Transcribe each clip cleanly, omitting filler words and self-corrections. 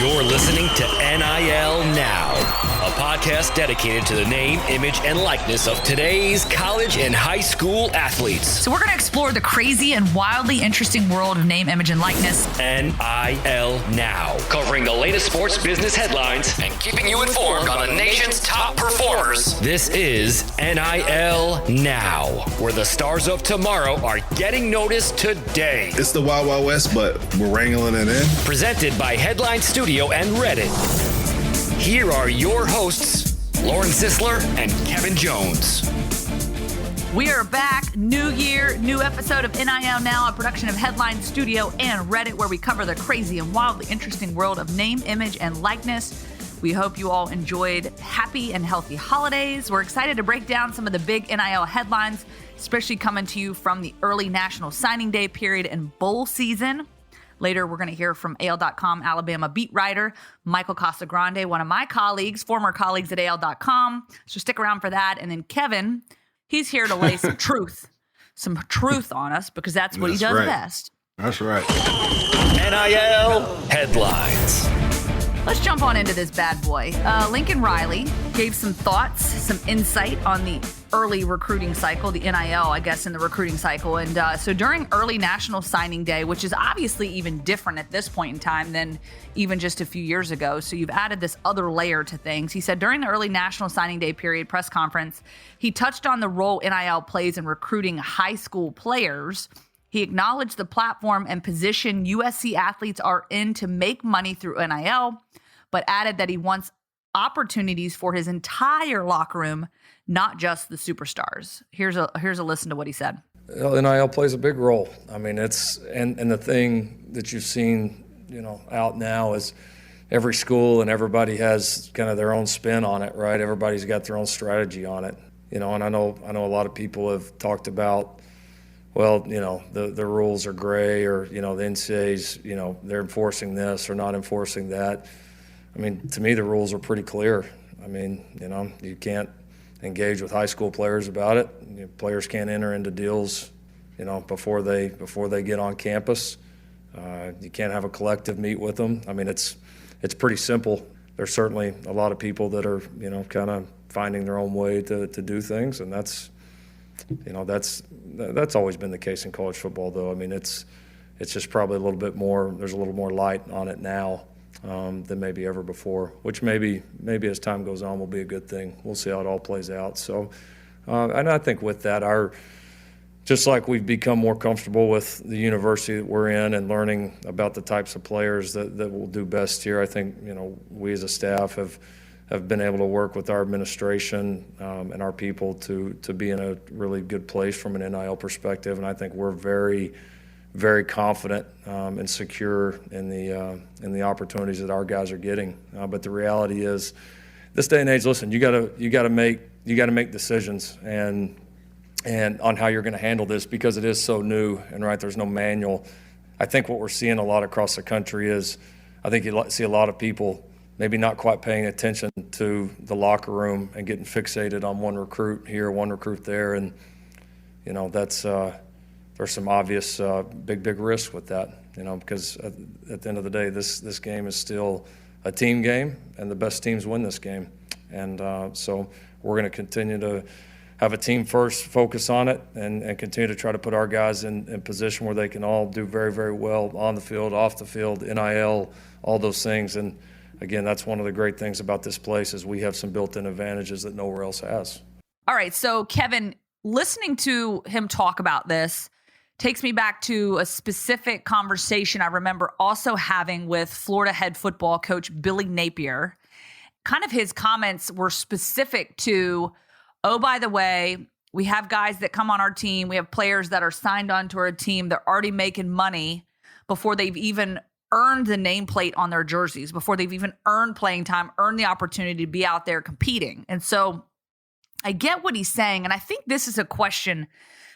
You're listening to NIL Now, a podcast dedicated to the name, image, and likeness of today's college and high school athletes. So we're going to explore the crazy and wildly interesting world of name, image, and likeness. NIL Now, covering the latest sports business headlines and keeping you informed on the nation's top performers. This is NIL Now, where the stars of tomorrow are getting noticed today. It's the Wild Wild West, but we're wrangling it in. Presented by Headline Studio and Reddit. Here are your hosts, Lauren Sisler and Kevin Jones. We are back. New year, new episode of NIL Now, a production of Headline Studio and Reddit, where we cover the crazy and wildly interesting world of name, image, and likeness. We hope you all enjoyed happy and healthy holidays. We're excited to break down some of the big NIL headlines, especially coming to you from the early National Signing Day period and bowl season. Later, we're going to hear from AL.com Alabama beat writer Michael Casagrande, one of my colleagues, former colleagues at AL.com. So stick around for that. And then Kevin, he's here to lay some truth on us, because that's what he does best. That's right. NIL headlines. Let's jump on into this bad boy. Lincoln Riley gave some thoughts, some insight on the early recruiting cycle, the NIL, I guess, in the recruiting cycle. And so during early National Signing Day, which is obviously even different at this point in time than even just a few years ago, so you've added this other layer to things. He said during the early National Signing Day period press conference, he touched on the role NIL plays in recruiting high school players. He acknowledged the platform and position USC athletes are in to make money through NIL, but added that he wants opportunities for his entire locker room, not just the superstars. Here's a listen to what he said. NIL plays a big role. I mean, it's and the thing that you've seen, out now is every school and everybody has kind of their own spin on it, right? Everybody's got their own strategy on it, and I know a lot of people have talked about, well, the rules are gray, or the NCAA's, they're enforcing this or not enforcing that. I mean, to me, the rules are pretty clear. I mean, you can't engage with high school players about it. Players can't enter into deals, before they get on campus. You can't have a collective meet with them. I mean, it's pretty simple. There's certainly a lot of people that are, kind of finding their own way to do things, and that's always been the case in college football, though. I mean, it's just probably a little bit more. There's a little more light on it now than maybe ever before, which maybe as time goes on will be a good thing. We'll see how it all plays out. So, and I think with that, just like we've become more comfortable with the university that we're in and learning about the types of players that will do best here, I think we as a staff have been able to work with our administration and our people to be in a really good place from an NIL perspective, and I think we're very, very confident and secure in the opportunities that our guys are getting. But the reality is, this day and age, listen, you got to make decisions and on how you're going to handle this, because it is so new and right. There's no manual. I think what we're seeing a lot across the country is, I think you see a lot of people maybe not quite paying attention to the locker room and getting fixated on one recruit here, one recruit there, and that's. There's some obvious big risk with that, because at the end of the day, this game is still a team game, and the best teams win this game. And so we're going to continue to have a team first focus on it and continue to try to put our guys in position where they can all do very, very well on the field, off the field, NIL, all those things. And again, that's one of the great things about this place, is we have some built-in advantages that nowhere else has. All right, so Kevin, listening to him talk about this takes me back to a specific conversation I remember also having with Florida head football coach Billy Napier. Kind of his comments were specific to, oh, by the way, we have guys that come on our team. We have players that are signed onto our team. They're already making money before they've even earned the nameplate on their jerseys, before they've even earned playing time, earned the opportunity to be out there competing. And so I get what he's saying. And I think this is a question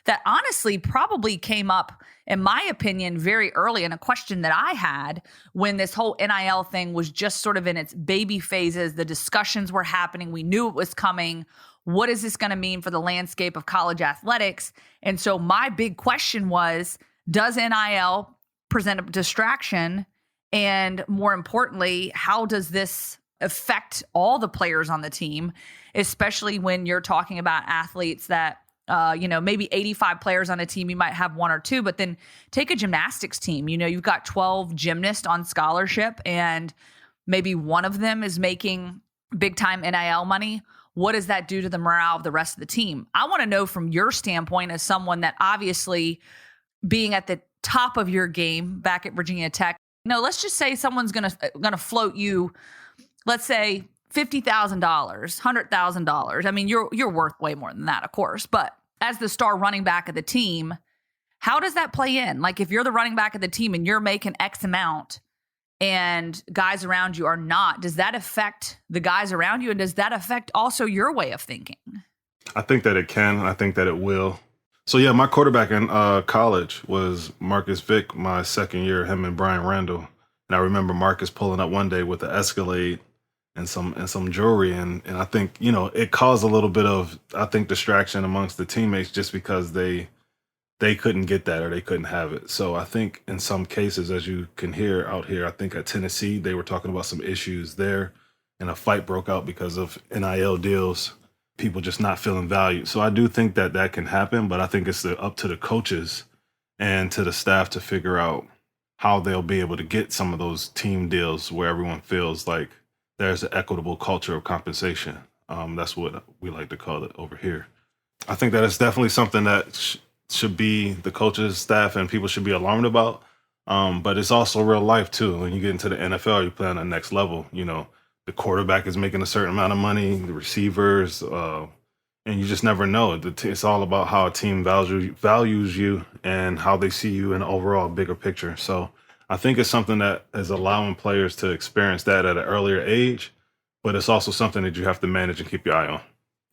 that honestly probably came up, in my opinion, very early, and a question that I had when this whole NIL thing was just sort of in its baby phases. The discussions were happening. We knew it was coming. What is this going to mean for the landscape of college athletics? And so my big question was, does NIL present a distraction And more importantly, how does this affect all the players on the team, especially when you're talking about athletes that, maybe 85 players on a team, you might have one or two, but then take a gymnastics team. You've got 12 gymnasts on scholarship and maybe one of them is making big time NIL money. What does that do to the morale of the rest of the team? I want to know from your standpoint as someone that obviously being at the top of your game back at Virginia Tech. Let's just say someone's gonna float you, let's say $50,000, $100,000. I mean, you're worth way more than that, of course. But as the star running back of the team, how does that play in? Like if you're the running back of the team and you're making X amount and guys around you are not, does that affect the guys around you? And does that affect also your way of thinking? I think that it can. I think that it will. So, yeah, my quarterback in college was Marcus Vick, my second year, him and Brian Randall. And I remember Marcus pulling up one day with an Escalade and some jewelry. And I think, it caused a little bit of, distraction amongst the teammates just because they couldn't get that or they couldn't have it. So I think in some cases, as you can hear out here, I think at Tennessee, they were talking about some issues there and a fight broke out because of NIL deals, people just not feeling valued. So I do think that can happen, but I think it's up to the coaches and to the staff to figure out how they'll be able to get some of those team deals where everyone feels like there's an equitable culture of compensation. That's what we like to call it over here. I think that it's definitely something that should be the coaches, staff, and people should be alarmed about. But it's also real life too. When you get into the NFL, you play on the next level. The quarterback is making a certain amount of money, the receivers, and you just never know. It's all about how a team values you and how they see you in an overall bigger picture. So I think it's something that is allowing players to experience that at an earlier age, but it's also something that you have to manage and keep your eye on.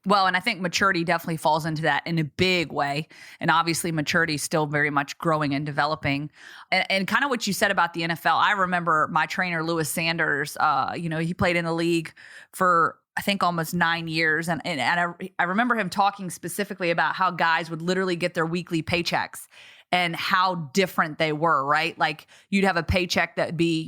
Well, and I think maturity definitely falls into that in a big way. And obviously maturity is still very much growing and developing. And kind of what you said about the NFL, I remember my trainer, Lewis Sanders, he played in the league for, I think, almost 9 years. And I remember him talking specifically about how guys would literally get their weekly paychecks and how different they were, right? Like you'd have a paycheck that'd be,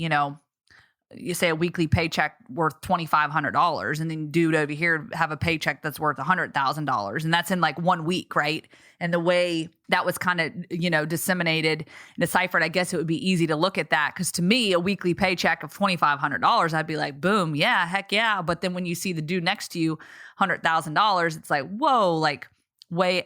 you say a weekly paycheck worth $2,500, and then dude over here have a paycheck that's worth $100,000, and that's in like 1 week, right? And the way that was kind of disseminated and deciphered, I guess it would be easy to look at that because to me, a weekly paycheck of $2,500, I'd be like, boom, yeah, heck yeah. But then when you see the dude next to you, $100,000, it's like, whoa, like way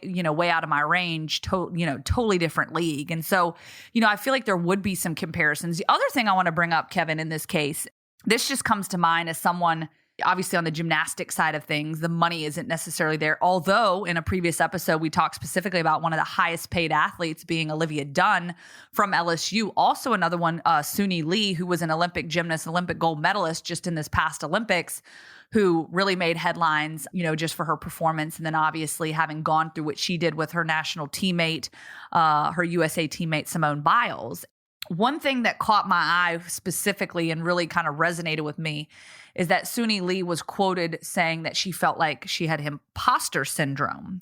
out of my range, totally different league. And so, I feel like there would be some comparisons. The other thing I want to bring up, Kevin, in this case, this just comes to mind as someone, obviously on the gymnastic side of things, the money isn't necessarily there. Although in a previous episode, we talked specifically about one of the highest paid athletes being Olivia Dunn from LSU. Also another one, Suni Lee, who was an Olympic gymnast, Olympic gold medalist just in this past Olympics, who really made headlines, just for her performance. And then obviously having gone through what she did with her national teammate, her USA teammate, Simone Biles. One thing that caught my eye specifically and really kind of resonated with me is that Suni Lee was quoted saying that she felt like she had imposter syndrome.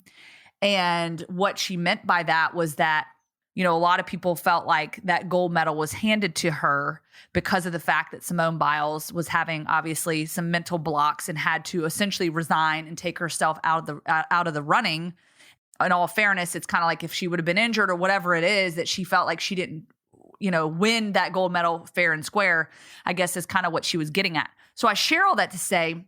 And what she meant by that was that, a lot of people felt like that gold medal was handed to her because of the fact that Simone Biles was having obviously some mental blocks and had to essentially resign and take herself out of the running. In all fairness, it's kind of like if she would have been injured or whatever it is, that she felt like she didn't, win that gold medal fair and square, I guess is kind of what she was getting at. So I share all that to say,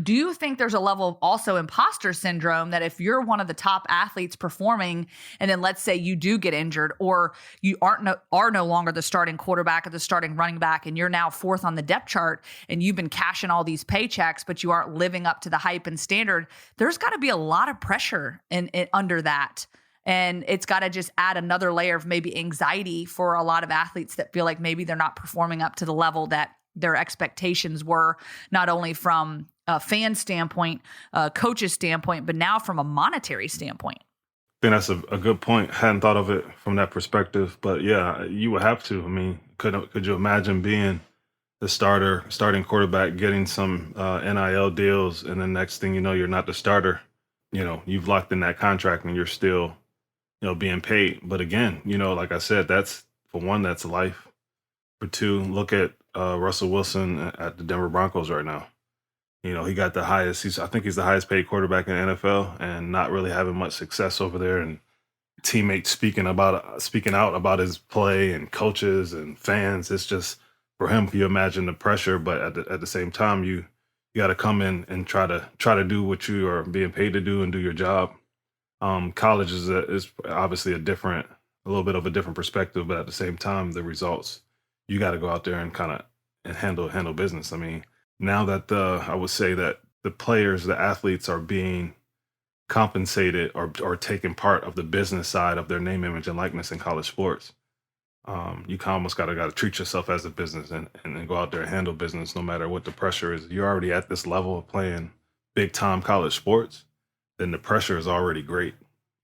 do you think there's a level of also imposter syndrome that if you're one of the top athletes performing and then let's say you do get injured or you are no longer the starting quarterback or the starting running back and you're now fourth on the depth chart and you've been cashing all these paychecks but you aren't living up to the hype and standard, there's got to be a lot of pressure under that. And it's got to just add another layer of maybe anxiety for a lot of athletes that feel like maybe they're not performing up to the level that their expectations were, not only from a fan standpoint, a coach's standpoint, but now from a monetary standpoint. I think that's a good point. Hadn't thought of it from that perspective, but yeah, you would have to. I mean, could you imagine being the starting quarterback, getting some NIL deals, and the next thing you know, you're not the starter. You've locked in that contract and you're still, being paid. But again, like I said, that's life. For two, look at Russell Wilson at the Denver Broncos right now. He got the highest. I think he's the highest paid quarterback in the NFL, and not really having much success over there. And teammates speaking out about his play, and coaches and fans. It's just, for him, can you imagine the pressure? But at the same time, you got to come in and try to do what you are being paid to do and do your job. College is obviously a little bit of a different perspective, but at the same time, the results, you got to go out there and handle business. I mean, now that I would say that the athletes are being compensated or taking part of the business side of their name, image, and likeness in college sports. You almost got to treat yourself as a business and go out there and handle business no matter what the pressure is. You're already at this level of playing big time college sports, then the pressure is already great.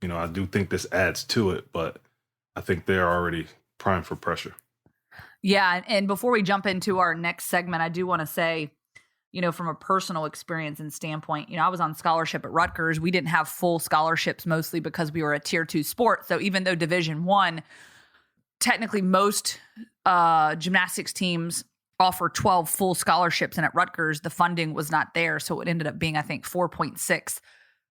I do think this adds to it, but I think they're already primed for pressure. Yeah. And before we jump into our next segment, I do want to say, from a personal experience and standpoint, I was on scholarship at Rutgers. We didn't have full scholarships, mostly because we were a tier 2 sport. So even though Division I, technically most gymnastics teams offer 12 full scholarships, and at Rutgers, the funding was not there. So it ended up being, I think, 4.6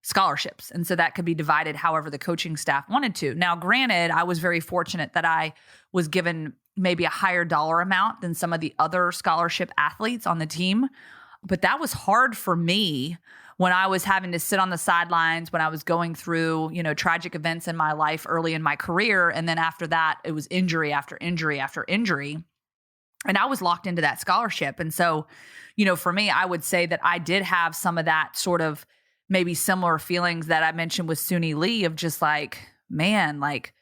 scholarships. And so that could be divided however the coaching staff wanted to. Now, granted, I was very fortunate that I was given maybe a higher dollar amount than some of the other scholarship athletes on the team. But that was hard for me when I was having to sit on the sidelines, when I was going through, tragic events in my life early in my career. And then after that, it was injury after injury after injury. And I was locked into that scholarship. And so, for me, I would say that I did have some of that sort of maybe similar feelings that I mentioned with Suni Lee of just like, man, like,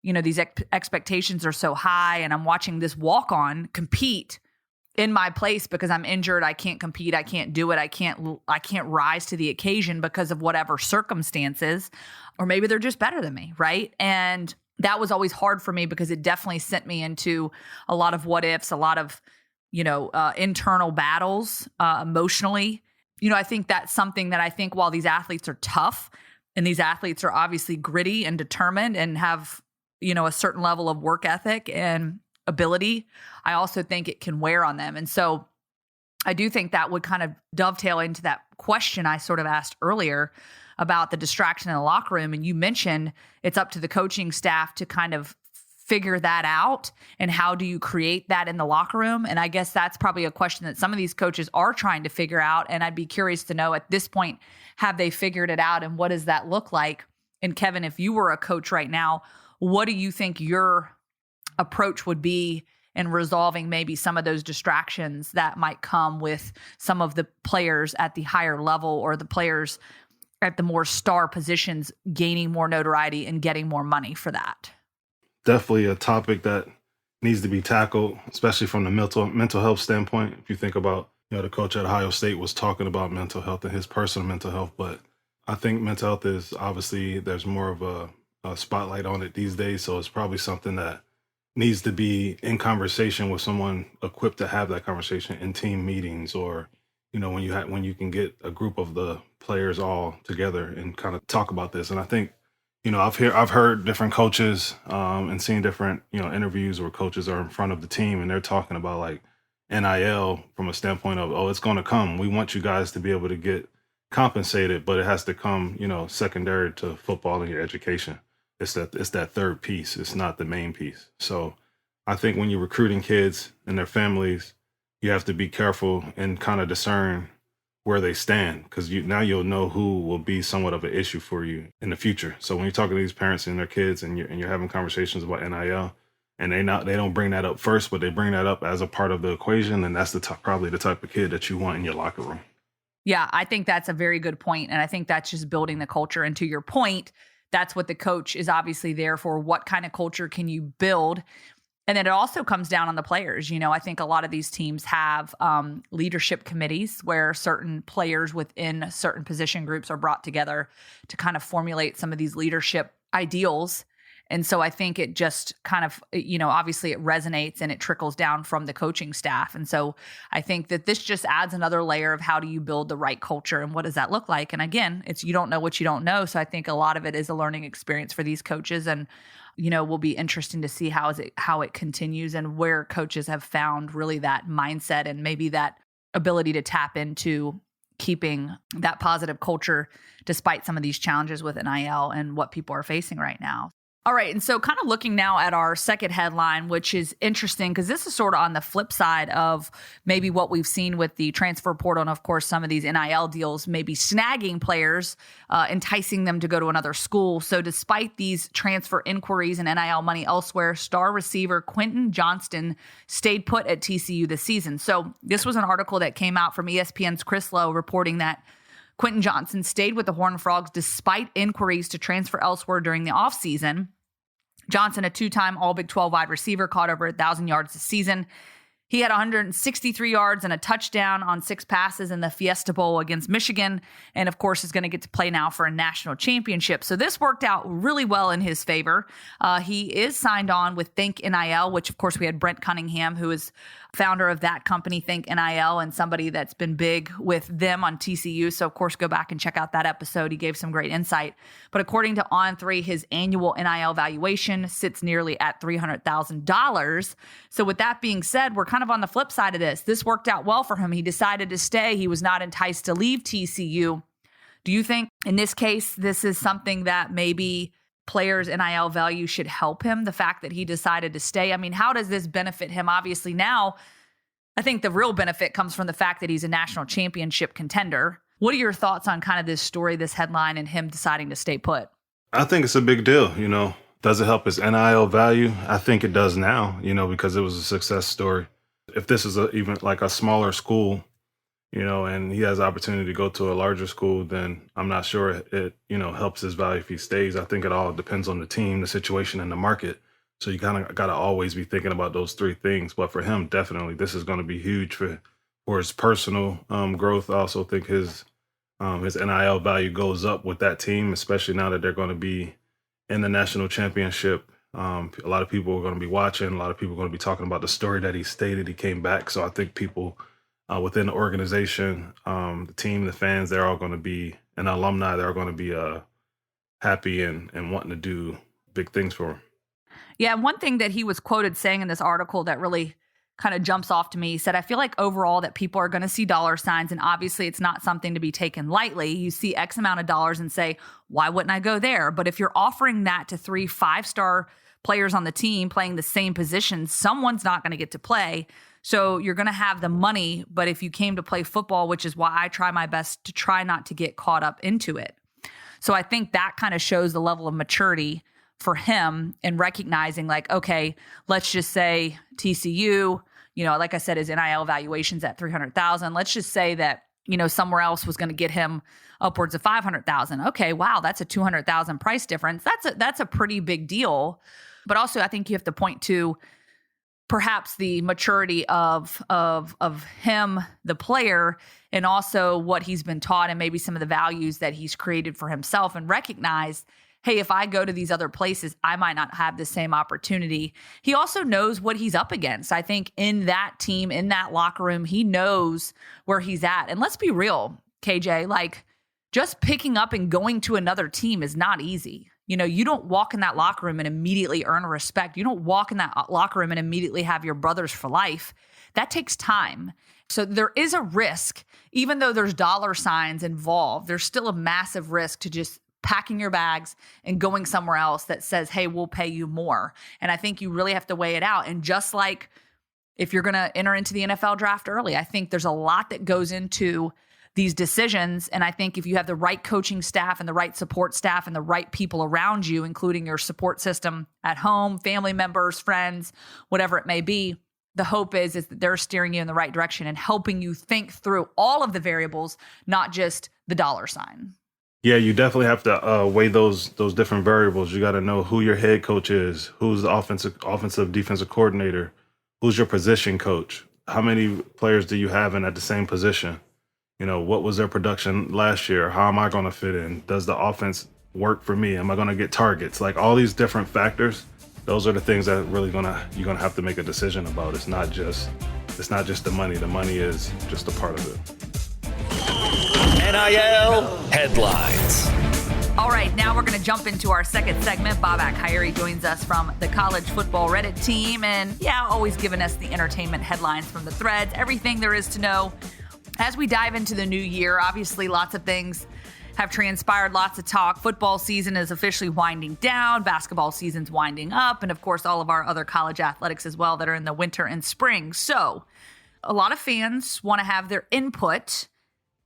these expectations are so high, and I'm watching this walk-on compete in my place because I'm injured. I can't compete. I can't do it. I can't rise to the occasion because of whatever circumstances, or maybe they're just better than me. Right. And that was always hard for me because it definitely sent me into a lot of what ifs, a lot of, internal battles, emotionally. I think that's something that I think while these athletes are tough and these athletes are obviously gritty and determined and have, a certain level of work ethic and ability, I also think it can wear on them. And so I do think that would kind of dovetail into that question I sort of asked earlier about the distraction in the locker room. And you mentioned it's up to the coaching staff to kind of figure that out. And how do you create that in the locker room? And I guess that's probably a question that some of these coaches are trying to figure out. And I'd be curious to know at this point, have they figured it out? And what does that look like? And Kevin, if you were a coach right now, what do you think your approach would be in resolving maybe some of those distractions that might come with some of the players at the higher level or the players at the more star positions gaining more notoriety and getting more money for that? Definitely a topic that needs to be tackled, especially from the mental health standpoint. If you think about, the coach at Ohio State was talking about mental health and his personal mental health, but I think mental health is obviously, there's more of a spotlight on it these days. So it's probably something that needs to be in conversation with someone equipped to have that conversation in team meetings, or, when you can get a group of the players all together and kind of talk about this. And I think, I've heard different coaches and seen different, interviews where coaches are in front of the team and they're talking about like NIL from a standpoint of, oh, it's going to come. We want you guys to be able to get compensated, but it has to come, secondary to football and your education. It's that third piece. It's not the main piece. So I think when you're recruiting kids and their families, you have to be careful and kind of discern where they stand, because you'll know who will be somewhat of an issue for you in the future. So when you're talking to these parents and their kids and you're having conversations about NIL, and they don't bring that up first, but they bring that up as a part of the equation, then that's probably the type of kid that you want in your locker room. Yeah, I think that's a very good point. And I think that's just building the culture. And to your point, that's what the coach is obviously there for. What kind of culture can you build? And then it also comes down on the players. I think a lot of these teams have leadership committees where certain players within certain position groups are brought together to kind of formulate some of these leadership ideals. And so I think it just kind of, obviously it resonates and it trickles down from the coaching staff. And so I think that this just adds another layer of how do you build the right culture and what does that look like? And again, it's you don't know what you don't know. So I think a lot of it is a learning experience for these coaches, and will be interesting to see how it continues and where coaches have found really that mindset and maybe that ability to tap into keeping that positive culture despite some of these challenges with NIL and what people are facing right now. All right. And so kind of looking now at our second headline, which is interesting because this is sort of on the flip side of maybe what we've seen with the transfer portal. And of course, some of these NIL deals maybe snagging players, enticing them to go to another school. So despite these transfer inquiries and NIL money elsewhere, star receiver Quentin Johnston stayed put at TCU this season. So this was an article that came out from ESPN's Chris Lowe reporting that Quentin Johnston stayed with the Horned Frogs despite inquiries to transfer elsewhere during the offseason. Johnson, a two-time All-Big 12 wide receiver, caught over 1,000 yards this season. He had 163 yards and a touchdown on 6 passes in the Fiesta Bowl against Michigan, and of course is going to get to play now for a national championship. So this worked out really well in his favor. He is signed on with Think NIL, which of course we had Brent Cunningham, who is founder of that company, Think NIL, and somebody that's been big with them on TCU. So of course, go back and check out that episode. He gave some great insight. But according to On3, his annual NIL valuation sits nearly at $300,000. So with that being said, we're kind of on the flip side of this. This worked out well for him. He decided to stay. He was not enticed to leave TCU. Do you think in this case, this is something that maybe players' NIL value should help him, the fact that he decided to stay? I mean, how does this benefit him? Obviously now, I think the real benefit comes from the fact that he's a national championship contender. What are your thoughts on kind of this story, this headline, and him deciding to stay put? I think it's a big deal, Does it help his NIL value? I think it does now, because it was a success story. If this is even like a smaller school, and he has the opportunity to go to a larger school, then I'm not sure it, helps his value if he stays. I think it all depends on the team, the situation, and the market. So you kind of got to always be thinking about those three things. But for him, definitely, this is going to be huge for his personal growth. I also think his NIL value goes up with that team, especially now that they're going to be in the national championship. A lot of people are going to be watching. A lot of people are going to be talking about the story that he stated. He came back. So I think people within the organization, the team, the fans, they're all going to be, and the alumni, they're going to be happy and wanting to do big things for him. Yeah, one thing that he was quoted saying in this article that really kind of jumps off to me, he said, I feel like overall that people are going to see dollar signs, and obviously it's not something to be taken lightly. You see X amount of dollars and say, why wouldn't I go there? But if you're offering that to 3 5-star players on the team playing the same position, someone's not going to get to play. So you're going to have the money, but if you came to play football, which is why I try my best to try not to get caught up into it. So I think that kind of shows the level of maturity for him in recognizing like, okay, let's just say TCU, like I said, his NIL valuation's at $300,000. Let's just say that, somewhere else was going to get him upwards of $500,000. Okay, wow, that's a $200,000 price difference. That's a pretty big deal. But also, I think you have to point to perhaps the maturity of him, the player, and also what he's been taught and maybe some of the values that he's created for himself, and recognize, hey, if I go to these other places, I might not have the same opportunity. He also knows what he's up against. I think in that team, in that locker room, he knows where he's at. And let's be real, KJ, like just picking up and going to another team is not easy. You don't walk in that locker room and immediately earn respect. You don't walk in that locker room and immediately have your brothers for life. That takes time. So there is a risk, even though there's dollar signs involved, there's still a massive risk to just packing your bags and going somewhere else that says, hey, we'll pay you more. And I think you really have to weigh it out. And just like if you're going to enter into the NFL draft early, I think there's a lot that goes into these decisions. And I think if you have the right coaching staff and the right support staff and the right people around you, including your support system at home, family members, friends, whatever it may be, the hope is that they're steering you in the right direction and helping you think through all of the variables, not just the dollar sign. Yeah, you definitely have to weigh those different variables. You got to know who your head coach is, who's the offensive defensive coordinator, who's your position coach, how many players do you have in at the same position? What was their production last year? How am I going to fit in? Does the offense work for me? Am I going to get targets? Like all these different factors, those are the things that really you're going to have to make a decision about. It's not just the money. The money is just a part of it. NIL headlines. All right, now we're going to jump into our second segment. Bobak Hyrie joins us from the college football Reddit team. And always giving us the entertainment headlines from the threads, everything there is to know. As we dive into the new year, obviously lots of things have transpired, lots of talk. Football season is officially winding down. Basketball season's winding up. And of course, all of our other college athletics as well that are in the winter and spring. So a lot of fans want to have their input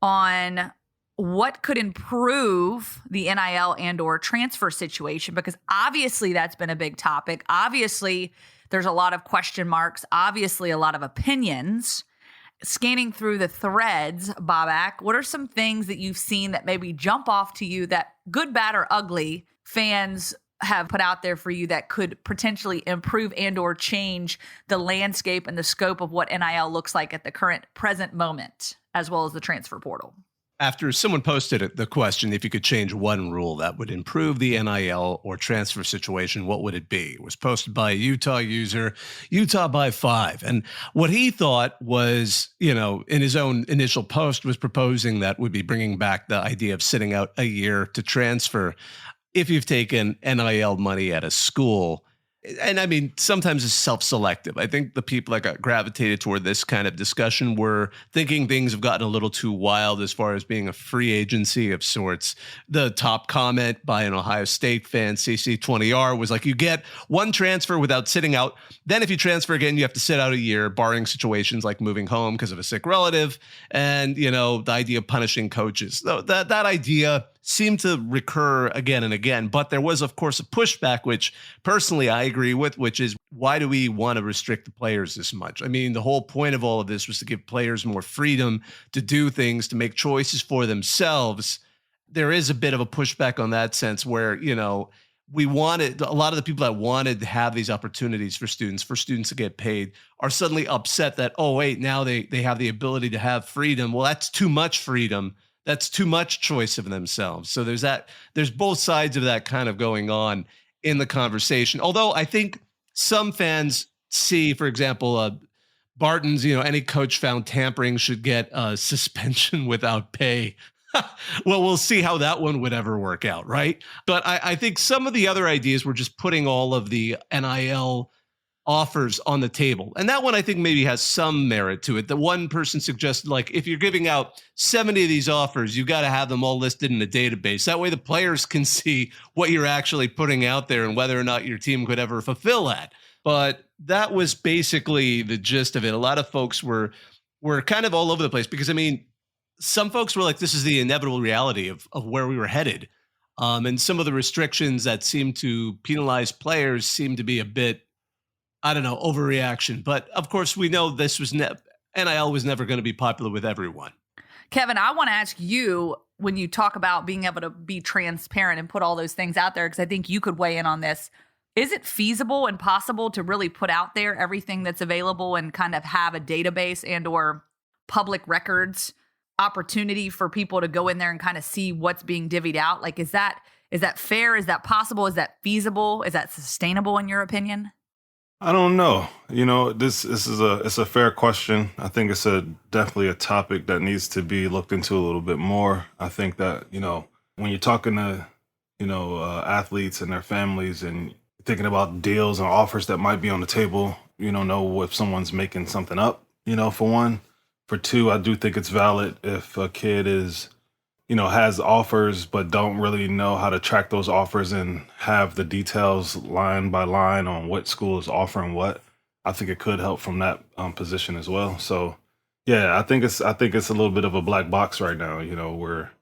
on what could improve the NIL and or transfer situation, because obviously that's been a big topic. Obviously, there's a lot of question marks. Obviously, a lot of opinions. Scanning through the threads, Bobak, what are some things that you've seen that maybe jump off to you that, good, bad, or ugly, fans have put out there for you that could potentially improve and or change the landscape and the scope of what NIL looks like at the current present moment, as well as the transfer portal? After someone posted the question, if you could change one rule that would improve the NIL or transfer situation, what would it be? It was posted by a Utah user, Utah by 5. And what he thought was, in his own initial post, was proposing that would be bringing back the idea of sitting out a year to transfer if you've taken NIL money at a school. And I mean, sometimes it's self-selective. I think the people that got gravitated toward this kind of discussion were thinking things have gotten a little too wild as far as being a free agency of sorts. The top comment by an Ohio State fan, CC20R, was like, you get one transfer without sitting out. Then if you transfer again, you have to sit out a year, barring situations like moving home because of a sick relative. And, the idea of punishing coaches. That idea seemed to recur again and again. But there was, of course, a pushback, which personally I agree with, which is, why do we want to restrict the players this much? I mean, the whole point of all of this was to give players more freedom to do things, to make choices for themselves. There is a bit of a pushback on that sense where, we wanted, a lot of the people that wanted to have these opportunities for students to get paid are suddenly upset that, oh, wait, now they have the ability to have freedom. Well, that's too much freedom. That's too much choice of themselves. So there's both sides of that kind of going on in the conversation. Although I think some fans see, for example, Barton's, any coach found tampering should get a suspension without pay. Well, we'll see how that one would ever work out, right? But I think some of the other ideas were just putting all of the NIL offers on the table. And that one, I think, maybe has some merit to it. The one person suggested, like, if you're giving out 70 of these offers, you got to have them all listed in a database. That way the players can see what you're actually putting out there and whether or not your team could ever fulfill that. But that was basically the gist of it. A lot of folks were kind of all over the place because, I mean, some folks were like, this is the inevitable reality of where we were headed. And some of the restrictions that seem to penalize players seem to be a bit, I don't know, overreaction. But of course, we know this was NIL was never going to be popular with everyone. Kevin, I want to ask you, when you talk about being able to be transparent and put all those things out there, because I think you could weigh in on this. Is it feasible and possible to really put out there everything that's available and kind of have a database and or public records opportunity for people to go in there and kind of see what's being divvied out? Like, is that fair? Is that possible? Is that feasible? Is that sustainable in your opinion? I don't know. This is a fair question. I think it's definitely a topic that needs to be looked into a little bit more. I think that, when you're talking to, athletes and their families and thinking about deals and offers that might be on the table, you don't know if someone's making something up, for one. For two, I do think it's valid if a kid is, has offers but don't really know how to track those offers and have the details line by line on what school is offering what. I think it could help from that position as well. So, yeah, I think it's a little bit of a black box right now, where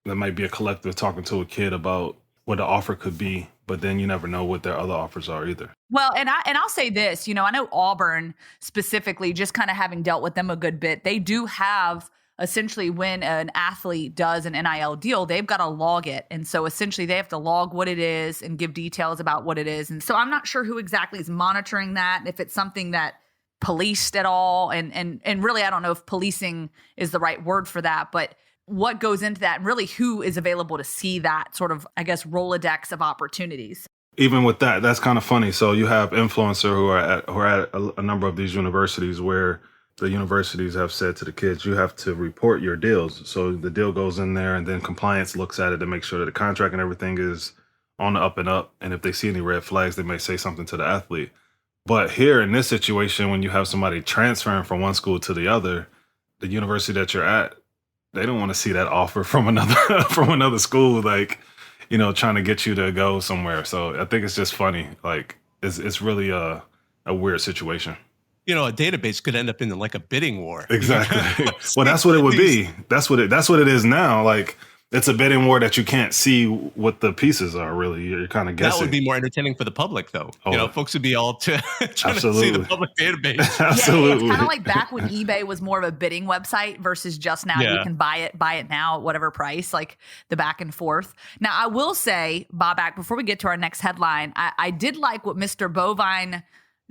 there might be a collective talking to a kid about what the offer could be, but then you never know what their other offers are either. Well, and I'll say this, I know Auburn specifically, just kind of having dealt with them a good bit, they do have essentially when an athlete does an NIL deal, they've got to log it. And so essentially they have to log what it is and give details about what it is. And so I'm not sure who exactly is monitoring that, if it's something that policed at all. And really, I don't know if policing is the right word for that, but what goes into that and really who is available to see that sort of, I guess, Rolodex of opportunities. Even with that, that's kind of funny. So you have influencers who are at a number of these universities where the universities have said to the kids, you have to report your deals. So the deal goes in there and then compliance looks at it to make sure that the contract and everything is on the up and up. And if they see any red flags, they may say something to the athlete. But here in this situation, when you have somebody transferring from one school to the other, the university that you're at, they don't want to see that offer from another school, like, you know, trying to get you to go somewhere. So I think it's just funny. Like, it's really a weird situation. You know, a database could end up in like a bidding war. Exactly. Well, that's what it would be. That's what it is now. Like, it's a bidding war that you can't see what the pieces are, really. You're kind of guessing. That would be more entertaining for the public, though. Oh. You know, folks would be all trying Absolutely. to see the public database. Absolutely. Yeah, it's kind of like back when eBay was more of a bidding website versus just now you can buy it now at whatever price, like the back and forth. Now, I will say, Bobak, before we get to our next headline, I did like what Mr. Bovine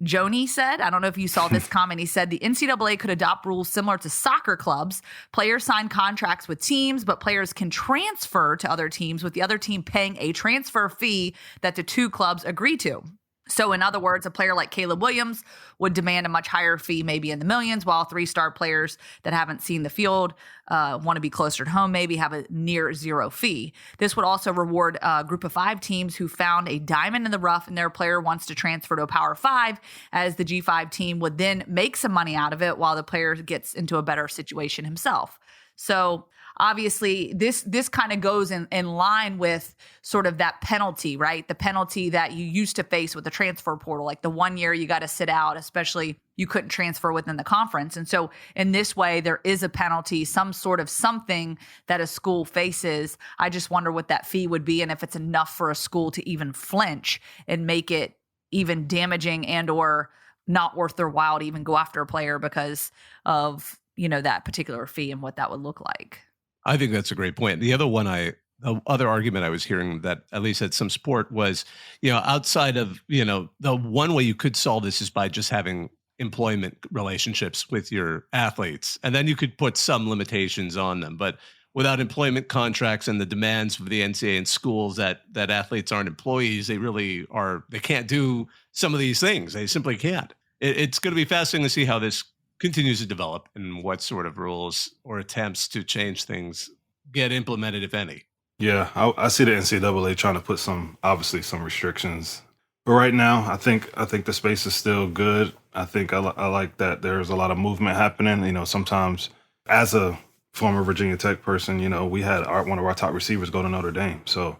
Joni said. I don't know if you saw this comment. He said the NCAA could adopt rules similar to soccer clubs. Players sign contracts with teams, but players can transfer to other teams with the other team paying a transfer fee that the two clubs agree to. So in other words, a player like Caleb Williams would demand a much higher fee, maybe in the millions, while 3-star players that haven't seen the field, want to be closer to home, maybe have a near zero fee. This would also reward a group of 5 teams who found a diamond in the rough and their player wants to transfer to a Power 5, as the G5 team would then make some money out of it while the player gets into a better situation himself. So obviously, this kind of goes in line with sort of that penalty, right? The penalty that you used to face with the transfer portal, like the 1 year you got to sit out, especially you couldn't transfer within the conference. And so in this way, there is a penalty, some sort of something that a school faces. I just wonder what that fee would be and if it's enough for a school to even flinch and make it even damaging and or not worth their while to even go after a player because of, you know, that particular fee and what that would look like. I think that's a great point. The other argument I was hearing that at least at some sport was, you know, outside of, you know, the one way you could solve this is by just having employment relationships with your athletes. And then you could put some limitations on them. But without employment contracts and the demands of the NCAA and schools that athletes aren't employees, they can't do some of these things. They simply can't. It's going to be fascinating to see how this continues to develop and what sort of rules or attempts to change things get implemented, if any. Yeah, I see the NCAA trying to put some restrictions. But right now, I think the space is still good. I think I like that there's a lot of movement happening. You know, sometimes as a former Virginia Tech person, you know, we had one of our top receivers go to Notre Dame. So,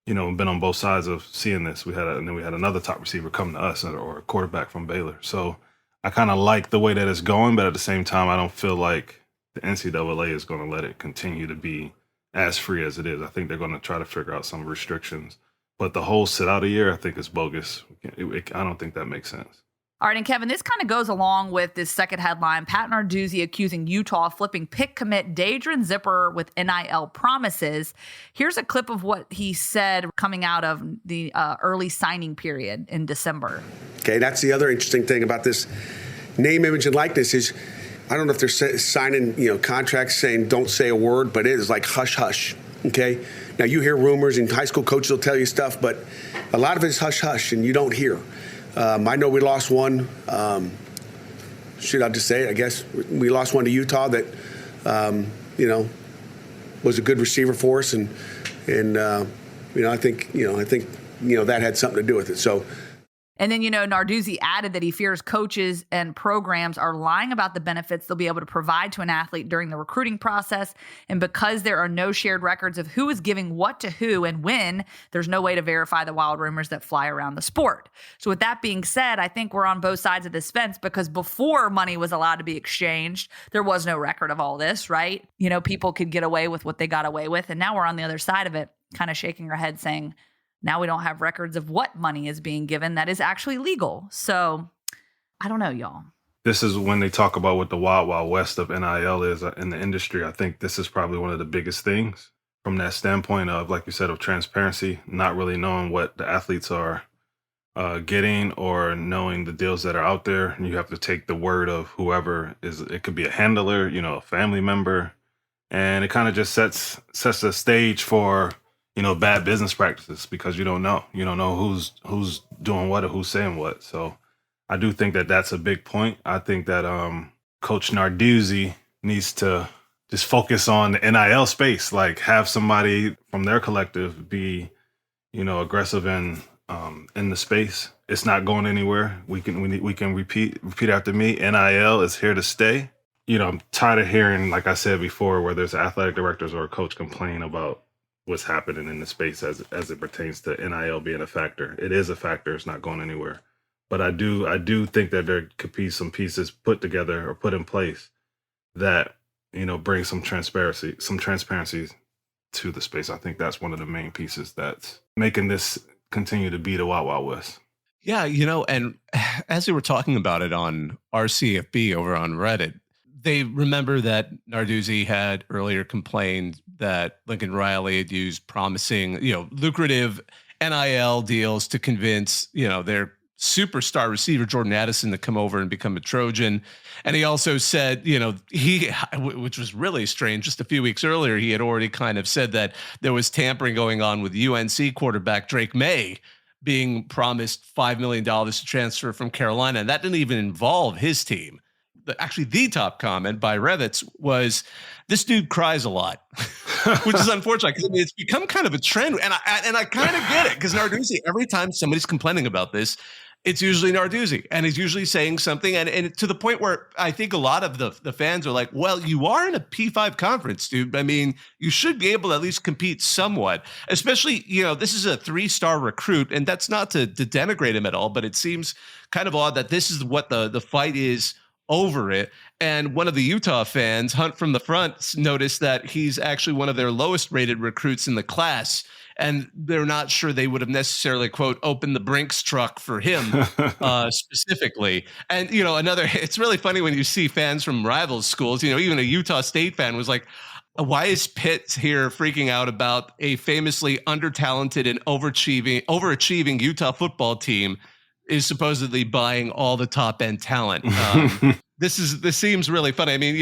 you know, been on both sides of seeing this. And then we had another top receiver come to us, or a quarterback from Baylor. So I kind of like the way that it's going, but at the same time, I don't feel like the NCAA is going to let it continue to be as free as it is. I think they're going to try to figure out some restrictions. But the whole sit out a year, I think is bogus. I don't think that makes sense. All right, and Kevin, this kind of goes along with this second headline. Pat Narduzzi accusing Utah of flipping Pitt commit Dadrian Zipper with NIL promises. Here's a clip of what he said coming out of the early signing period in December. Okay, that's the other interesting thing about this name, image, and likeness is I don't know if they're signing, you know, contracts saying don't say a word, but it is like hush hush. Okay, now you hear rumors and high school coaches will tell you stuff, but a lot of it is hush hush and you don't hear. I know we lost one. Should I just say it? I guess we lost one to Utah that, you know, was a good receiver for us, and you know, I think that had something to do with it. So. And then, you know, Narduzzi added that he fears coaches and programs are lying about the benefits they'll be able to provide to an athlete during the recruiting process. And because there are no shared records of who is giving what to who and when, there's no way to verify the wild rumors that fly around the sport. So with that being said, I think we're on both sides of this fence because before money was allowed to be exchanged, there was no record of all this, right? You know, people could get away with what they got away with. And now we're on the other side of it, kind of shaking our head saying, now we don't have records of what money is being given that is actually legal. So I don't know, y'all. This is when they talk about what the wild, wild west of NIL is in the industry. I think this is probably one of the biggest things from that standpoint of, like you said, of transparency, not really knowing what the athletes are getting or knowing the deals that are out there. And you have to take the word of whoever is, it could be a handler, you know, a family member. And it kind of just sets the stage for, bad business practices, because you don't know who's doing what or who's saying what. So I do think that that's a big point. I think that Coach Narduzzi needs to just focus on the NIL space, like have somebody from their collective be, aggressive in the space. It's not going anywhere. We can repeat after me. NIL is here to stay. I'm tired of hearing, like I said before, where there's athletic directors or a coach complain about what's happening in the space as it pertains to NIL being a factor. It is a factor. It's not going anywhere. But I do think that there could be some pieces put together or put in place that, bring some transparency to the space. I think that's one of the main pieces that's making this continue to be the Wild Wild West. Yeah, and as they were talking about it on RCFB over on Reddit, they remember that Narduzzi had earlier complained that Lincoln Riley had used promising, lucrative NIL deals to convince, their superstar receiver Jordan Addison to come over and become a Trojan. And he also said, which was really strange, just a few weeks earlier, he had already kind of said that there was tampering going on with UNC quarterback Drake May being promised $5 million to transfer from Carolina. And that didn't even involve his team. Actually, the top comment by Revitz was, "This dude cries a lot," which is unfortunate because it's become kind of a trend. And I kind of get it, because Narduzzi, every time somebody's complaining about this, it's usually Narduzzi, and he's usually saying something. And to the point where I think a lot of the fans are like, well, you are in a P5 conference, dude. I mean, you should be able to at least compete somewhat, especially, this is a 3-star recruit, and that's not to denigrate him at all, but it seems kind of odd that this is what the fight is over it. And one of the Utah fans, Hunt from the Front, noticed that he's actually one of their lowest rated recruits in the class. And they're not sure they would have necessarily, quote, opened the Brinks truck for him specifically. And, it's really funny when you see fans from rival schools, even a Utah State fan was like, why is Pitt here freaking out about a famously under-talented and overachieving Utah football team is supposedly buying all the top end talent? This seems really funny. I mean,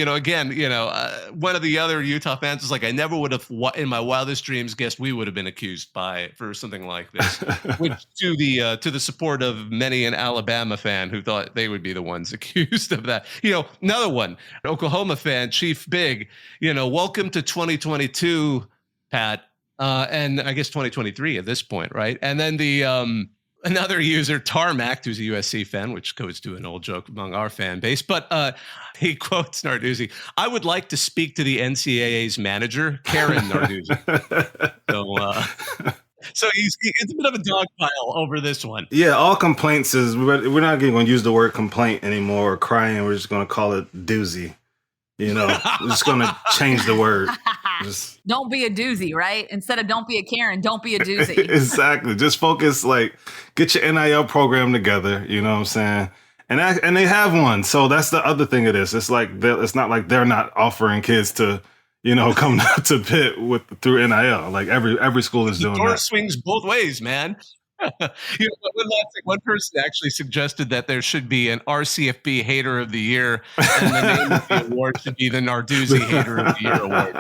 one of the other Utah fans was like, I never would have in my wildest dreams guessed we would have been accused for something like this, which to the support of many an Alabama fan who thought they would be the ones accused of that. Another one, an Oklahoma fan, Chief Big, welcome to 2022, Pat. And I guess 2023 at this point, right? And then another user, Tarmac, who's a USC fan, which goes to an old joke among our fan base, but he quotes Narduzzi, "I would like to speak to the NCAA's manager, Karen Narduzzi." So it's a bit of a dog pile over this one. Yeah, all complaints is, we're not going to use the word complaint anymore or crying. We're just going to call it doozy. We're just going to change the word. Don't be a doozy, right? Instead of don't be a Karen, don't be a doozy. Exactly. Just focus, get your NIL program together. You know what I'm saying? And they have one. So that's the other thing of this. It's it's not like they're not offering kids to, come to Pitt through NIL. Like every school is doing that. The door swings both ways, man. One person actually suggested that there should be an RCFB Hater of the Year, and the name of the award should be the Narduzzi Hater of the Year award.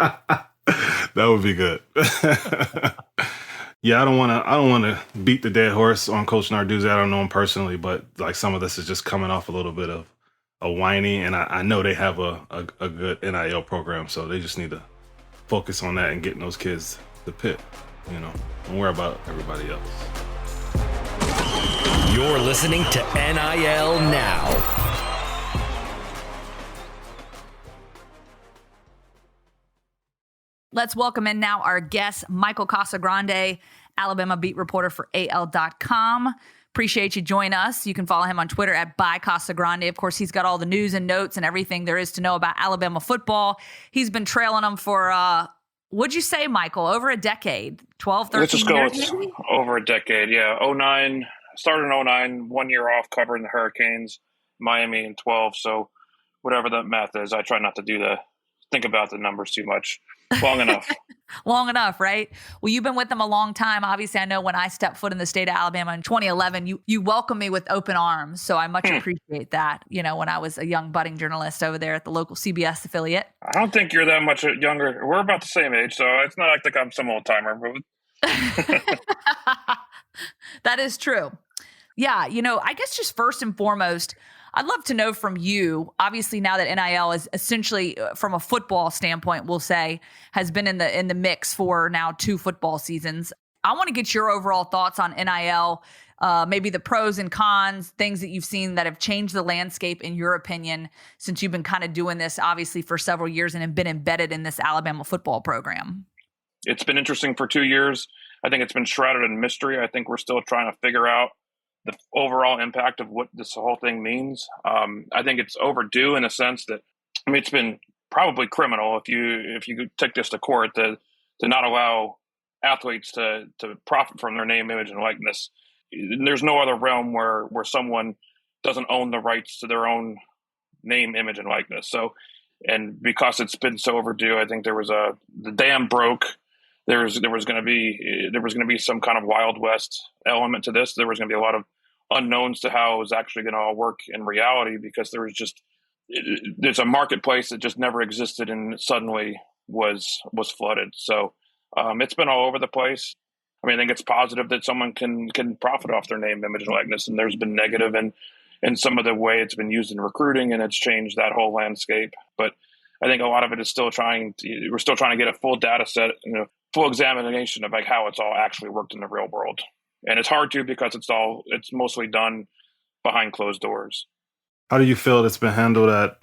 That would be good. Yeah, I don't want to beat the dead horse on Coach Narduzzi. I don't know him personally, but some of this is just coming off a little bit of a whiny, and I know they have a good NIL program, so they just need to focus on that and getting those kids to Pitt. Don't worry about everybody else. You're listening to NIL Now. Let's welcome in now our guest, Michael Casagrande, Alabama beat reporter for AL.com. Appreciate you joining us. You can follow him on Twitter at @Casagrande. Of course, he's got all the news and notes and everything there is to know about Alabama football. He's been trailing them for, what'd you say, Michael, over a decade, 12, 13 years? Let's just go with over a decade, yeah. 2009, started in 2009, 1 year off covering the Hurricanes, Miami in 12. So whatever the math is, I try not to think about the numbers too much. Long enough. Long enough, right? Well, you've been with them a long time. Obviously, I know when I stepped foot in the state of Alabama in 2011, you welcomed me with open arms. So I much appreciate that, when I was a young budding journalist over there at the local CBS affiliate. I don't think you're that much younger. We're about the same age, so it's not like I'm some old timer. That is true. Yeah, I guess just first and foremost, I'd love to know from you, obviously now that NIL is essentially from a football standpoint, we'll say, has been in the mix for now 2 football seasons. I want to get your overall thoughts on NIL, maybe the pros and cons, things that you've seen that have changed the landscape in your opinion, since you've been kind of doing this obviously for several years and have been embedded in this Alabama football program. It's been interesting for 2 years. I think it's been shrouded in mystery. I think we're still trying to figure out the overall impact of what this whole thing means. I think it's overdue in a sense that, it's been probably criminal if you take this to court to not allow athletes to profit from their name, image, and likeness. There's no other realm where someone doesn't own the rights to their own name, image, and likeness. So, and because it's been so overdue, I think the dam broke. There was going to be some kind of Wild West element to this. There was going to be a lot of unknowns to how it was actually going to all work in reality, because there's a marketplace that just never existed and suddenly was flooded. So it's been all over the place. I think it's positive that someone can profit off their name, image, and likeness, and there's been negative in some of the way it's been used in recruiting, and it's changed that whole landscape. But I think a lot of it is we're still trying to get a full data set, full examination of how it's all actually worked in the real world. And it's hard to, because it's mostly done behind closed doors. How do you feel it's been handled at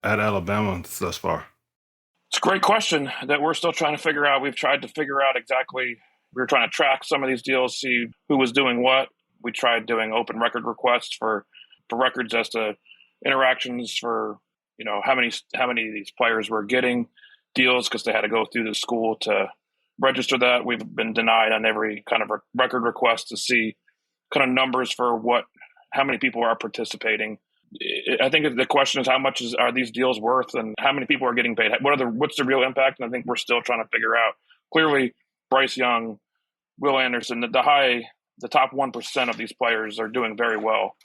Alabama thus far? It's a great question that we're still trying to figure out. We've tried to figure out exactly, we were trying to track some of these deals, see who was doing what. We tried doing open record requests for records as to interactions for, how many of these players were getting deals, because they had to go through the school to register that. We've been denied on every kind of record request to see kind of numbers for how many people are participating. I think the question is, how much are these deals worth, and how many people are getting paid? What's the real impact? And I think we're still trying to figure out. Clearly, Bryce Young, Will Anderson, the top 1% of these players are doing very well.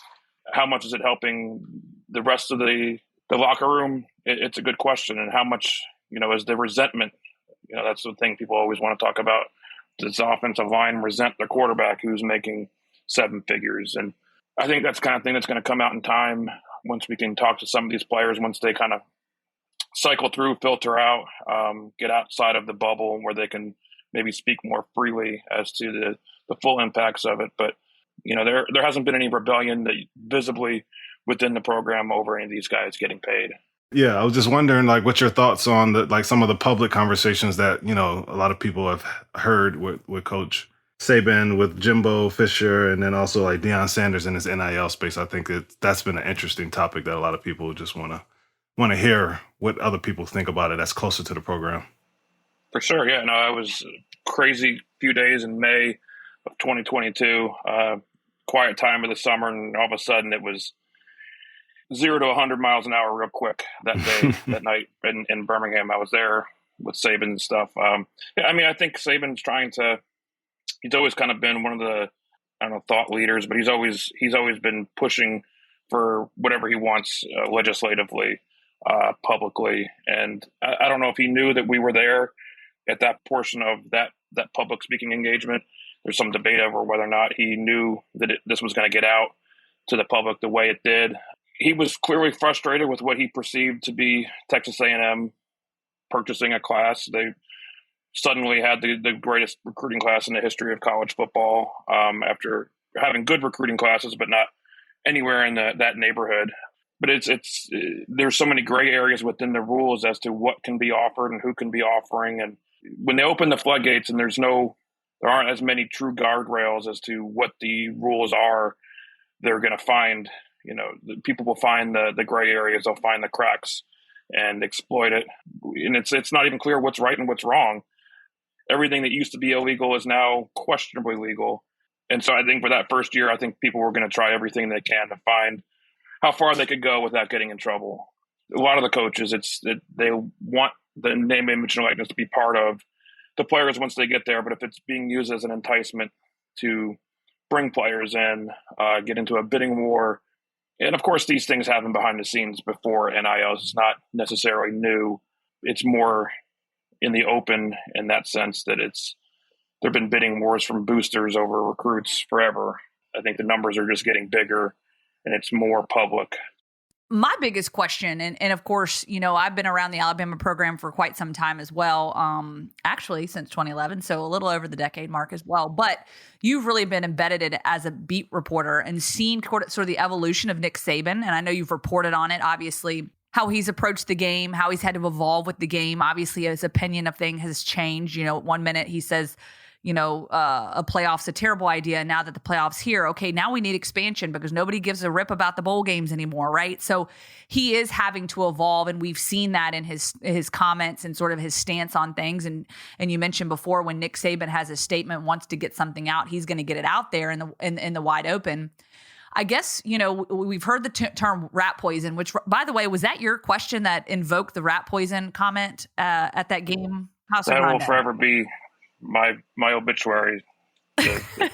How much is it helping the rest of the locker room? It's a good question. And how much, is the resentment? That's the thing people always want to talk about. Does the offensive line resent the quarterback who's making 7 figures? And I think that's the kind of thing that's going to come out in time once we can talk to some of these players, once they kind of cycle through, filter out, get outside of the bubble where they can maybe speak more freely as to the full impacts of it. But, there hasn't been any rebellion that visibly within the program over any of these guys getting paid. Yeah, I was just wondering, what's your thoughts on some of the public conversations that, a lot of people have heard with Coach Saban, with Jimbo Fisher, and then also Deion Sanders in his NIL space. I think that's been an interesting topic that a lot of people just want to hear what other people think about it that's closer to the program. For sure, yeah. No, it was a crazy few days in May of 2022, quiet time of the summer, and all of a sudden it was 0 to 100 miles an hour real quick that day, that night in Birmingham. I was there with Saban and stuff. I think Saban's he's always kind of been one of the, thought leaders, but he's always been pushing for whatever he wants legislatively, publicly. And I don't know if he knew that we were there at that portion of that public speaking engagement. There's some debate over whether or not he knew that this was going to get out to the public the way it did. He was clearly frustrated with what he perceived to be Texas A&M purchasing a class. They suddenly had the greatest recruiting class in the history of college football, after having good recruiting classes, but not anywhere in that neighborhood. But there's so many gray areas within the rules as to what can be offered and who can be offering. And when they open the floodgates and there aren't as many true guardrails as to what the rules are, they're going to find, people will find the gray areas. They'll find the cracks and exploit it. And it's not even clear what's right and what's wrong. Everything that used to be illegal is now questionably legal. And so I think for that first year, I think people were going to try everything they can to find how far they could go without getting in trouble. A lot of the coaches, they want the name, image, and likeness to be part of the players once they get there. But if it's being used as an enticement to bring players in, get into a bidding war, and of course these things happen behind the scenes before NIL. It's not necessarily new. It's more in the open in that sense that there have been bidding wars from boosters over recruits forever. I think the numbers are just getting bigger and it's more public. My biggest question, and of course, I've been around the Alabama program for quite some time as well, actually since 2011, so a little over the decade mark as well. But you've really been embedded in it as a beat reporter and seen sort of the evolution of Nick Saban, and I know you've reported on it, obviously, how he's approached the game, how he's had to evolve with the game. Obviously, his opinion of things has changed. 1 minute he says, a playoff's a terrible idea. Now that the playoffs here, okay, now we need expansion because nobody gives a rip about the bowl games anymore, right? So he is having to evolve, and we've seen that in his comments and sort of his stance on things. And you mentioned before when Nick Saban has a statement, wants to get something out, he's going to get it out there in the wide open. I guess, we've heard the term rat poison, which, by the way, was that your question that invoked the rat poison comment at that game? That will forever be my obituary, the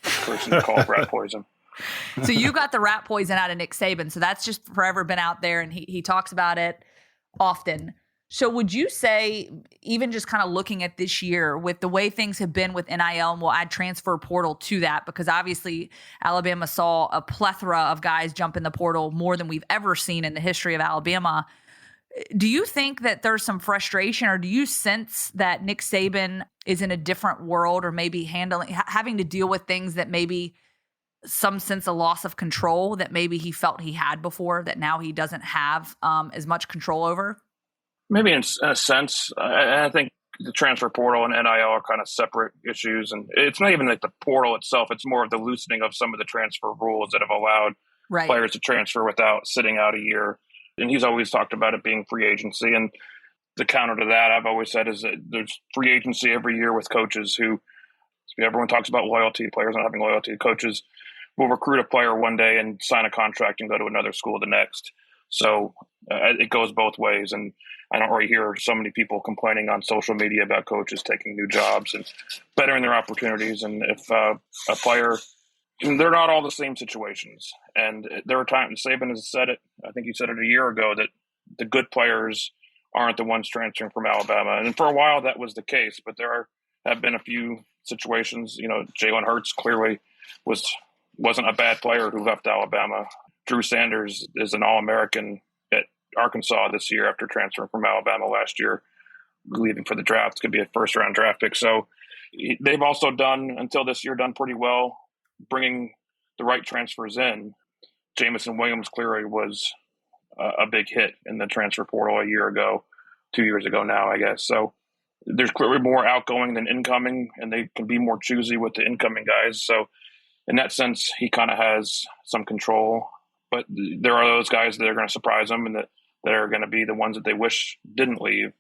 person called rat poison. So you got the rat poison out of Nick Saban. So that's just forever been out there, and he talks about it often. So would you say, even just kind of looking at this year with the way things have been with NIL, and we'll add transfer portal to that, because obviously Alabama saw a plethora of guys jump in the portal, more than we've ever seen in the history of Alabama. Do you think that there's some frustration, or do you sense that Nick Saban is in a different world, or maybe having to deal with things that maybe some sense of loss of control that maybe he felt he had before that now he doesn't have as much control over? Maybe in a sense. I think the transfer portal and NIL are kind of separate issues. And it's not even like the portal itself. It's more of the loosening of some of the transfer rules that have allowed players to transfer without sitting out a year. And he's always talked about it being free agency. And the counter to that, I've always said, is that there's free agency every year with coaches who, everyone talks about loyalty, players not having loyalty. Coaches will recruit a player one day and sign a contract and go to another school the next. So it goes both ways. And I don't really hear so many people complaining on social media about coaches taking new jobs and bettering their opportunities. And if a player, they're not all the same situations. And there are times, Saban has said it, I think he said it a year ago, that the good players aren't the ones transferring from Alabama. And for a while that was the case, but there have been a few situations. Jalen Hurts clearly wasn't a bad player who left Alabama. Drew Sanders is an All-American at Arkansas this year after transferring from Alabama last year, leaving for the draft. It's going to be a first-round draft pick. So they've also until this year, done pretty well bringing the right transfers in. Jamison Williams clearly was a big hit in the transfer portal a year ago, 2 years ago now, I guess. So there's clearly more outgoing than incoming, and they can be more choosy with the incoming guys. So in that sense, he kind of has some control. But there are those guys that are going to surprise them and that are going to be the ones that they wish didn't leave.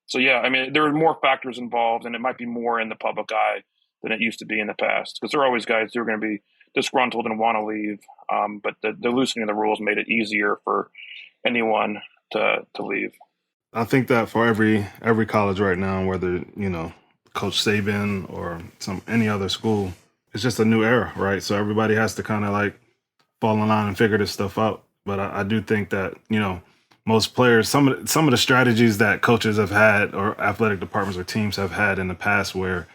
So, yeah, I mean, there are more factors involved, and it might be more in the public eye than it used to be in the past, because there are always guys who are going to be disgruntled and want to leave. But the loosening of the rules made it easier for anyone to leave. I think that for every college right now, whether, Coach Saban or any other school, it's just a new era, right? So everybody has to kind of like fall in line and figure this stuff out. But I do think that, most players, some of the strategies that coaches have had or athletic departments or teams have had in the past where,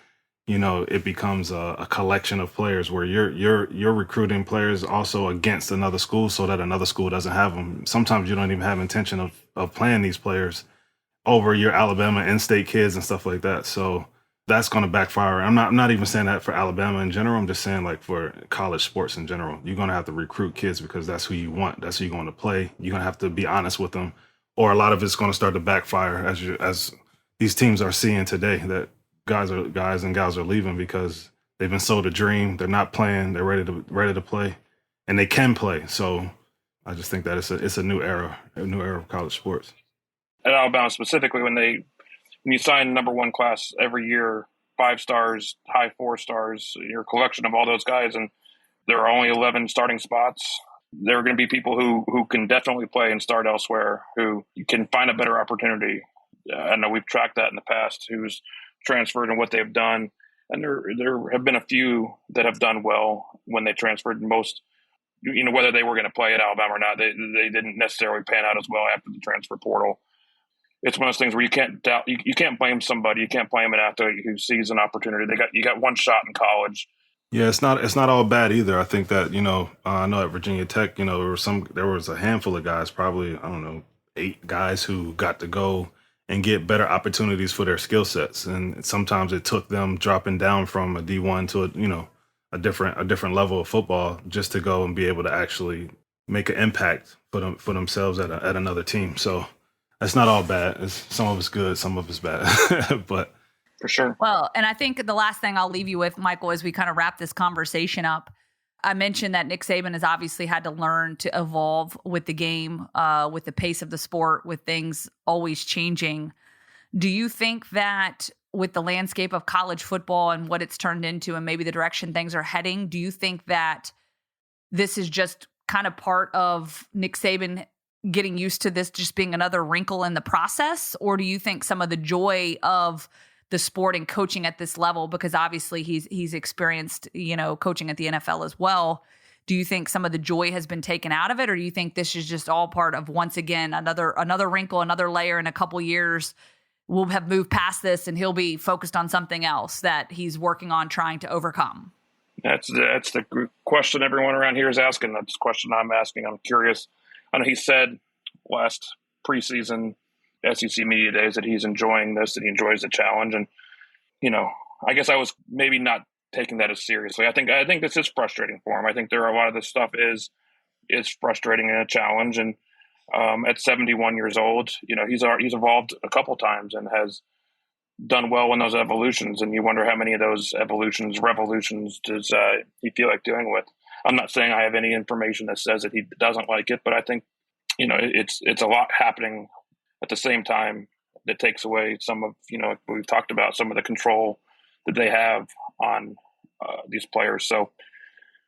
it becomes a collection of players where you're recruiting players also against another school so that another school doesn't have them. Sometimes you don't even have intention of playing these players over your Alabama in-state kids and stuff like that. So that's going to backfire. I'm not even saying that for Alabama in general. I'm just saying like for college sports in general. You're going to have to recruit kids because that's who you want. That's who you're going to play. You're going to have to be honest with them, or a lot of it's going to start to backfire as these teams are seeing today that guys and gals are leaving because they've been sold a dream. They're not playing. They're ready to play, and they can play. So I just think that it's a new era of college sports. At Alabama specifically, when you sign number one class every year, 5 stars, high 4 stars, your collection of all those guys, and there are only 11 starting spots, there are going to be people who can definitely play and start elsewhere, who can find a better opportunity. I know we've tracked that in the past, who's transferred and what they've done. And there have been a few that have done well when they transferred. Most, whether they were going to play at Alabama or not, they didn't necessarily pan out as well after the transfer portal. It's one of those things where you can't doubt, you can't blame somebody. You can't blame an athlete who sees an opportunity. You got one shot in college. Yeah, it's not all bad either. I think that, I know at Virginia Tech, there was a handful of guys, probably, 8 guys who got to go and get better opportunities for their skill sets. And sometimes it took them dropping down from a D1 to a different level of football just to go and be able to actually make an impact for themselves at another team. So it's not all bad. Some of it's good, some of it's bad, but for sure. Well, and I think the last thing I'll leave you with, Michael, as we kind of wrap this conversation up, I mentioned that Nick Saban has obviously had to learn to evolve with the game, with the pace of the sport, with things always changing. Do you think that with the landscape of college football and what it's turned into and maybe the direction things are heading, do you think that this is just kind of part of Nick Saban getting used to this just being another wrinkle in the process? Or do you think some of the joy of the sport and coaching at this level, because obviously he's experienced, coaching at the NFL as well. Do you think some of the joy has been taken out of it? Or do you think this is just all part of, once again, another wrinkle, another layer in a couple years? We'll have moved past this and he'll be focused on something else that he's working on trying to overcome. That's the question everyone around here is asking. That's the question I'm asking. I'm curious. I know he said last preseason SEC Media Days that he's enjoying this, that he enjoys the challenge. And, I guess I was maybe not taking that as seriously. I think this is frustrating for him. I think a lot of this stuff is frustrating and a challenge. And at 71 years old, he's evolved a couple times and has done well in those evolutions. And you wonder how many of those revolutions does he feel like doing with. I'm not saying I have any information that says that he doesn't like it, but I think, it's a lot happening at the same time that takes away some of, we've talked about some of the control that they have on these players. So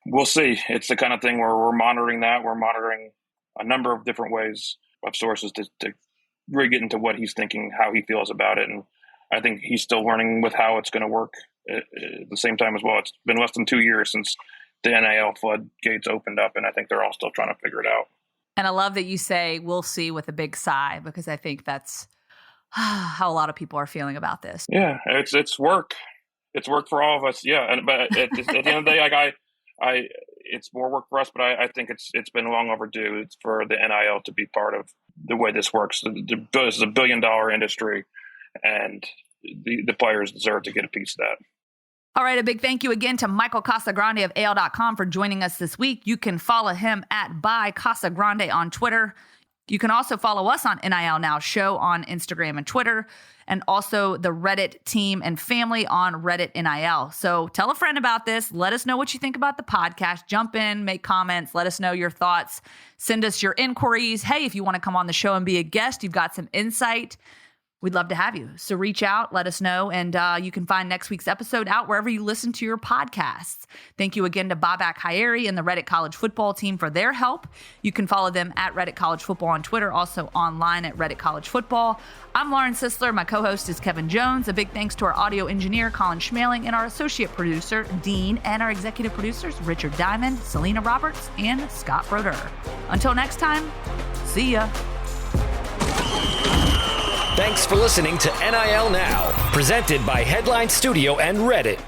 we'll see. It's the kind of thing where we're monitoring that. We're monitoring a number of different ways of sources to really get into what he's thinking, how he feels about it. And I think he's still learning with how it's going to work at the same time as well. It's been less than 2 years since the NIL floodgates opened up, and I think they're all still trying to figure it out. And I love that you say we'll see with a big sigh, because I think that's how a lot of people are feeling about this. Yeah, it's work. It's work for all of us. Yeah, but at the end of the day, it's more work for us. But I think it's been long overdue. It's for the NIL to be part of the way this works. This is $1 billion industry, and the players deserve to get a piece of that. All right, a big thank you again to Michael Casagrande of AL.com for joining us this week. You can follow him at @ByCasagrande on Twitter. You can also follow us on NIL Now Show on Instagram and Twitter, and also the Reddit team and family on Reddit NIL. So tell a friend about this. Let us know what you think about the podcast. Jump in, make comments. Let us know your thoughts. Send us your inquiries. Hey, if you want to come on the show and be a guest, you've got some insight, we'd love to have you. So reach out, let us know, and you can find next week's episode out wherever you listen to your podcasts. Thank you again to Bobak and the Reddit College Football team for their help. You can follow them at Reddit College Football on Twitter, also online at Reddit College Football. I'm Lauren Sisler. My co-host is Kevin Jones. A big thanks to our audio engineer, Colin Schmaling, and our associate producer, Dean, and our executive producers, Richard Diamond, Selena Roberts, and Scott Broder. Until next time, see ya. Thanks for listening to NIL Now, presented by Headline Studio and Reddit.